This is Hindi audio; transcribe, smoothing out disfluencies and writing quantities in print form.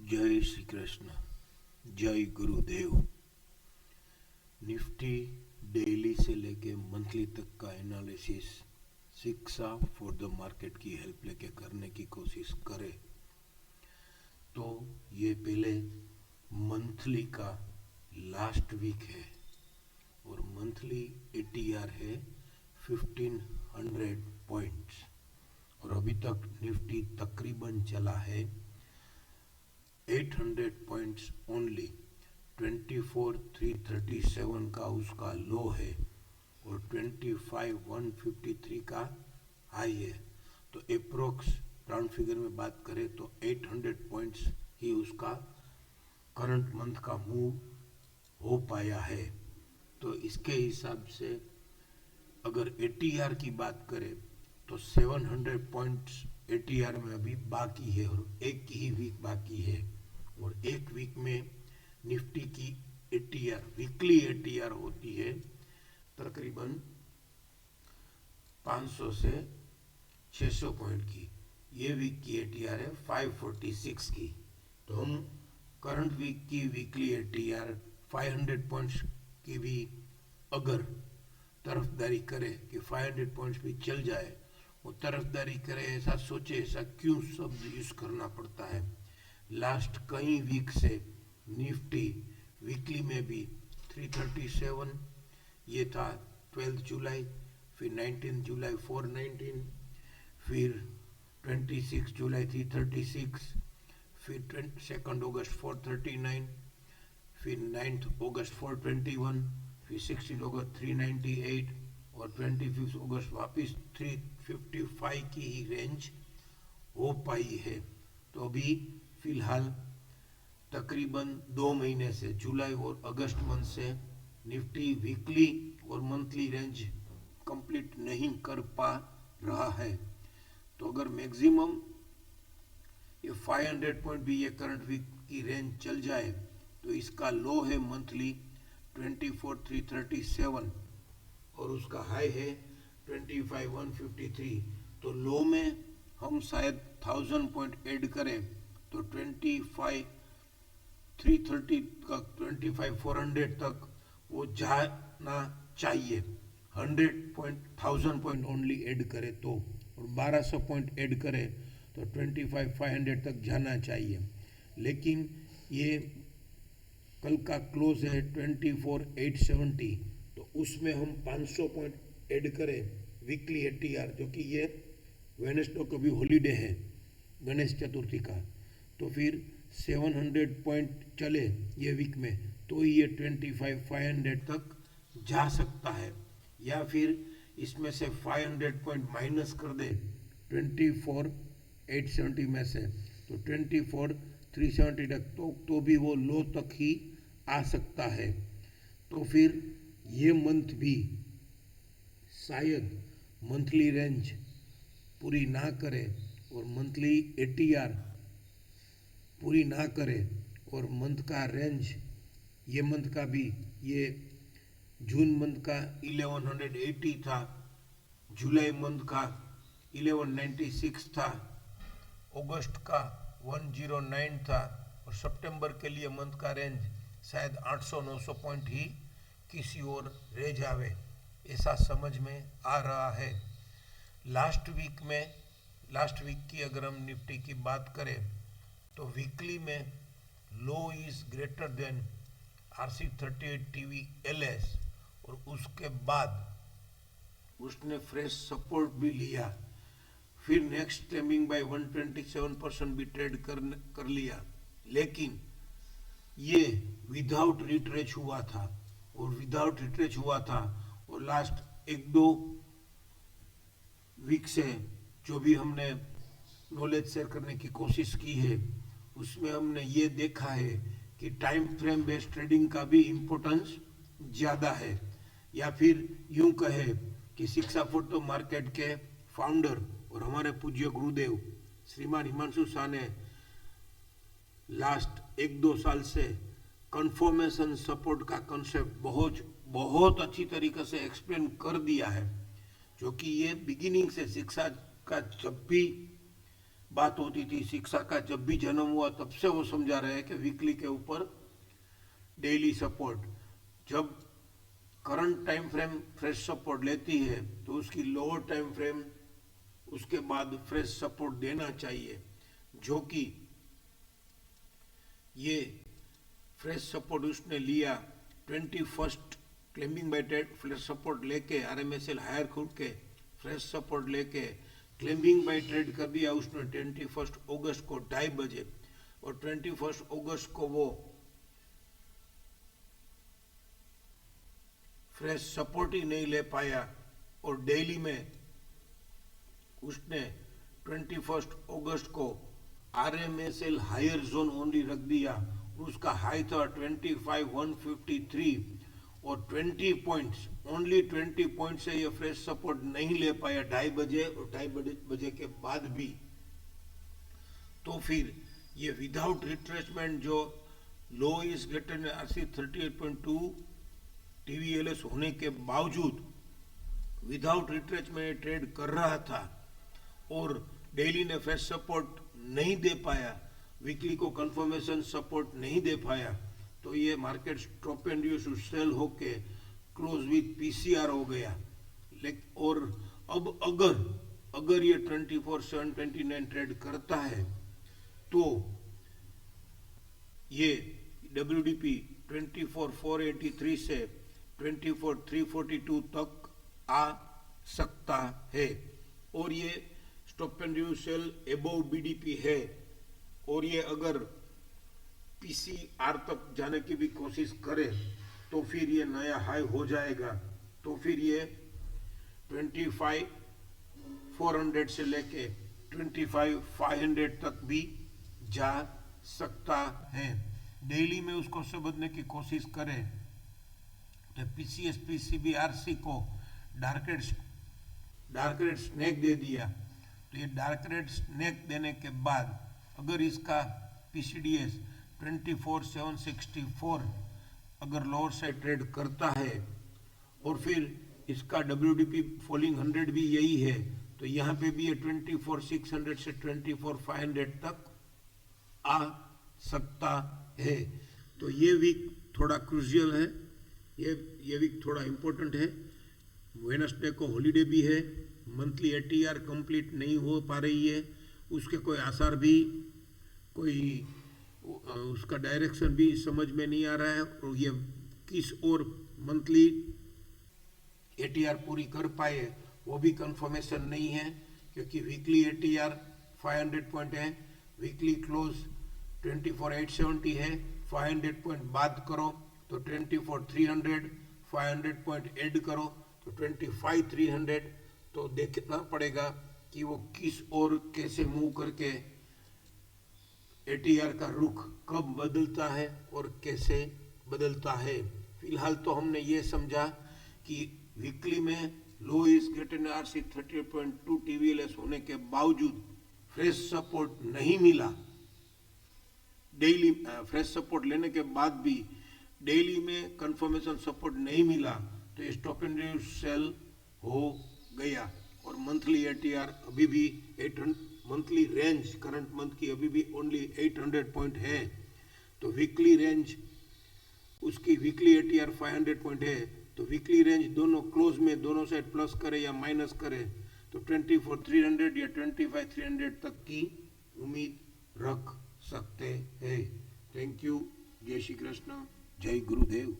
जय श्री कृष्ण। जय गुरुदेव। निफ्टी डेली से लेके मंथली तक का एनालिसिस शिक्षा फॉर द मार्केट की हेल्प लेके करने की कोशिश करें। तो ये पहले मंथली का लास्ट वीक है और मंथली एटीआर है 1500 पॉइंट्स और अभी तक निफ्टी तकरीबन चला है 800 पॉइंट्स ओनली। 24,337 का उसका लो है और 25,153 का हाई है। तो अप्रोक्स राउंड फिगर में बात करें तो 800 पॉइंट्स ही उसका करंट मंथ का मूव हो पाया है। तो इसके हिसाब से अगर एटीआर की बात करें तो 700 पॉइंट्स एटीआर में अभी बाकी है और एक ही वीक बाकी है और एक वीक में निफ्टी की एटीआर वीकली एटीआर होती है तकरीबन 500 से 600 पॉइंट की। ये वीक की एटीआर है 546 की। तो हम करंट वीक की वीकली एटीआर 500 पॉइंट्स की भी अगर तरफदारी करे कि 500 पॉइंट्स भी चल जाए, वो तरफदारी करे ऐसा सोचे, ऐसा क्यों शब्द यूज करना पड़ता है। लास्ट कई वीक से निफ्टी वीकली में भी 337 ये था 12 जुलाई, फिर 19 जुलाई 419, फिर 26 जुलाई 336, फिर 2 अगस्त 439, फिर 9 अगस्त 421, फिर 16 अगस्त 398 और 25 अगस्त वापस 355 की ही रेंज हो पाई है। तो अभी फिलहाल तकरीबन 2 महीने से जुलाई और अगस्त मंथ से निफ्टी वीकली और मंथली रेंज कंप्लीट नहीं कर पा रहा है। तो अगर मैक्सिमम ये 500 पॉइंट भी ये करंट वीक की रेंज चल जाए तो इसका लो है मंथली 24,337 और उसका हाई है 25,153। तो लो में हम शायद 1000 पॉइंट ऐड करें तो 25,330 का 25,400 तक वो जाना चाहिए। 100 पॉइंट 1000 पॉइंट ओनली ऐड करे तो, और 1200 पॉइंट ऐड करे तो 25,500 तक जाना चाहिए। लेकिन ये कल का क्लोज है 24,870, तो उसमें हम 500 पॉइंट ऐड करें वीकली एटीआर, जो कि ये वेडनेसडे को भी हॉलीडे है गणेश चतुर्थी का, तो फिर 700 पॉइंट चले ये वीक में तो ये 25,500 तक जा सकता है। या फिर इसमें से 500 पॉइंट माइनस कर दे 24,870 में से तो 24,370 तक, तो भी वो लो तक ही आ सकता है। तो फिर ये मंथ भी शायद मंथली रेंज पूरी ना करे और मंथली एटीआर पूरी ना करे और मंथ का रेंज ये मंथ का भी, ये जून मंथ का 1180 था, जुलाई मंथ का 1196 था, अगस्त का 109 था और सितंबर के लिए मंथ का रेंज शायद 800-900 पॉइंट ही किसी और रह जावे, ऐसा समझ में आ रहा है। लास्ट वीक की अगर हम निफ्टी की बात करें तो वीकली में low is greater than RC38 TV LS और उसके बाद उसने फ्रेश सपोर्ट भी लिया, फिर नेक्स्ट स्टेमिंग बाय 127% भी ट्रेड कर लिया, लेकिन ये विदाउट रिट्रेच हुआ था और लास्ट 1-2 वीक से जो भी हमने नॉलेज शेयर करने की कोशिश की है उसमें हमने ये देखा है कि टाइम फ्रेम बेस्ड ट्रेडिंग का भी इम्पोर्टेंस ज़्यादा है। या फिर यूं कहे कि शिक्षा फॉर द मार्केट के फाउंडर और हमारे पूज्य गुरुदेव श्रीमान हिमांशु शाह ने लास्ट 1-2 साल से कन्फर्मेशन सपोर्ट का कंसेप्ट बहुत अच्छी तरीके से एक्सप्लेन कर दिया है, जो कि ये बिगिनिंग से शिक्षा का जब भी बात होती थी, शिक्षा का जब भी जन्म हुआ तब से वो समझा रहे हैं कि वीकली के ऊपर डेली सपोर्ट, जब current time frame fresh support लेती है तो उसकी लोअर टाइम फ्रेम उसके बाद फ्रेश सपोर्ट देना चाहिए, जो कि ये फ्रेश सपोर्ट उसने लिया 21st climbing by trade fresh support लेके RMSL हायर खुद के फ्रेश सपोर्ट लेके क्लेम्बिंग बाय ट्रेड कर दिया उसने 21 अगस्त को 2:30 बजे, और 21 अगस्त को वो फ्रेश सपोर्ट ही नहीं ले पाया और डेली में उसने 21 अगस्त को RMSL हायर जोन ओनली रख दिया, उसका हाई था 25,153 और 20 पॉइंट्स, ओनली 20 पॉइंट से ये फ्रेश सपोर्ट नहीं ले पाया 2:30 बजे और 2:30 बजे के बाद भी। तो फिर ये विदाउट रिट्रेसमेंट जो low is greater than RC 38.2 TVLS होने के बावजूद विदाउट रिट्रेसमेंट ट्रेड कर रहा था और डेली ने फ्रेश सपोर्ट नहीं दे पाया, वीकली को कंफर्मेशन सपोर्ट नहीं दे पाया, तो ये market stop and due sale होके क्लोज विथ PCR हो गया। और अब अगर ये 24,729 ट्रेड करता है तो ये WDP 24,483 से 24,342 तक आ सकता है, और ये stop and due sale above BDP है, और ये अगर PCR तक जाने की भी कोशिश करे तो फिर ये नया हाई हो जाएगा, तो फिर ये 25,400 से लेके 25,500 तक भी जा सकता है। डेली में उसको समझने की कोशिश करें तो PCS PCB RC को डार्क रेड स्नैक दे दिया, तो ये डार्क रेड स्नैक देने के बाद अगर इसका PCDS 24,764 अगर लोअर साइड ट्रेड करता है और फिर इसका WDP फॉलिंग 100 भी यही है, तो यहाँ पे भी ये 24,600 से 24,500 तक आ सकता है। तो ये वीक थोड़ा क्रूशियल है, ये वीक थोड़ा इम्पोर्टेंट है। वेडनेसडे को हॉलीडे भी है, मंथली ATR कंप्लीट नहीं हो पा रही है, उसके कोई आसार भी, कोई उसका डायरेक्शन भी समझ में नहीं आ रहा है, और ये किस और मंथली ATR पूरी कर पाए वो भी कंफर्मेशन नहीं है, क्योंकि वीकली ATR 500 पॉइंट है, वीकली क्लोज 24,870 है, 500 पॉइंट बाद करो तो 24,300, 500 पॉइंट ऐड करो तो 25,300, तो देखना पड़ेगा कि वो किस और कैसे मूव करके ATR का रुख कब बदलता है और कैसे बदलता है। फिलहाल तो हमने ये समझा कि वीकली में low is greater than RC 38.2 TVLS होने के बावजूद फ्रेश सपोर्ट नहीं मिला, डेली फ्रेश सपोर्ट लेने के बाद भी डेली में कंफर्मेशन सपोर्ट नहीं मिला, तो ये स्टॉप एंड ड्यू सेल हो गया, और मंथली ATR अभी भी 800, मंथली रेंज करंट मंथ की अभी भी ओनली 800 पॉइंट है, तो वीकली रेंज उसकी वीकली ATR 500 पॉइंट है, तो वीकली रेंज दोनों क्लोज में दोनों साइड प्लस करे या माइनस करे तो 24,300 या 25,300 तक की उम्मीद रख सकते हैं। थैंक यू, जय श्री कृष्ण, जय गुरुदेव।